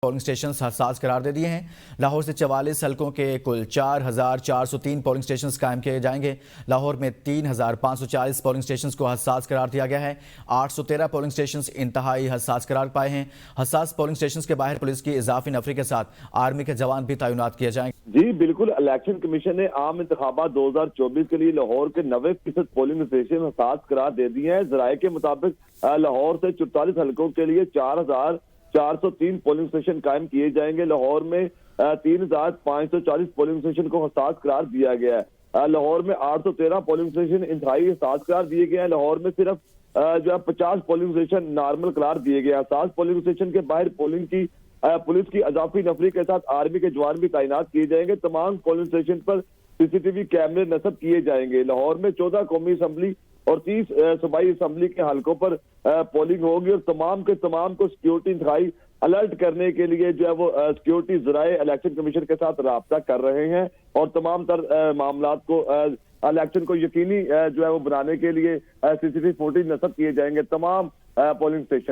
Polling stations حساس قرار دے دیے ہیں۔ لاہور سے 44 حلقوں کے کل 4403 پولنگ سٹیشنز قائم کیے جائیں گے۔ لاہور میں 3540 پولنگ سٹیشنز کو حساس قرار دیا گیا ہے۔ 813 پولنگ سٹیشنز انتہائی حساس قرار پائے ہیں۔ حساس پولنگ سٹیشنز کے باہر پولیس کی اضافی نفری کے ساتھ آرمی کے جوان بھی تعینات کیے جائیں گے۔ جی بالکل، الیکشن کمیشن نے عام انتخابات 2024 کے لیے لاہور کے 90% پولنگ اسٹیشن حساس قرار دے دیے ہیں۔ ذرائع کے مطابق لاہور سے 44 حلقوں کے لیے 4403 پولنگ اسٹیشن قائم کیے جائیں گے۔ لاہور میں 3540 پولنگ اسٹیشن کو حساس قرار دیا گیا ہے۔ لاہور میں 813 پولنگ اسٹیشن انتہائی حساس قرار دیے گئے ہیں۔ لاہور میں صرف 50 پولنگ اسٹیشن نارمل قرار دیے گئے ہیں۔ حساس پولنگ اسٹیشن کے باہر پولیس کی اضافی نفری کے ساتھ آرمی کے جوان بھی تعینات کیے جائیں گے۔ تمام پولنگ اسٹیشن پر CCTV کیمرے نصب کیے جائیں گے۔ لاہور میں 14 قومی اسمبلی اور 30 صوبائی اسمبلی کے حلقوں پر پولنگ ہوگی، اور تمام کے تمام کو سیکیورٹی انتہائی الرٹ کرنے کے لیے وہ سیکیورٹی ذرائع الیکشن کمیشن کے ساتھ رابطہ کر رہے ہیں، اور تمام تر معاملات کو الیکشن کو یقینی وہ بنانے کے لیے CCTV فوٹیج نصب کیے جائیں گے تمام پولنگ اسٹیشن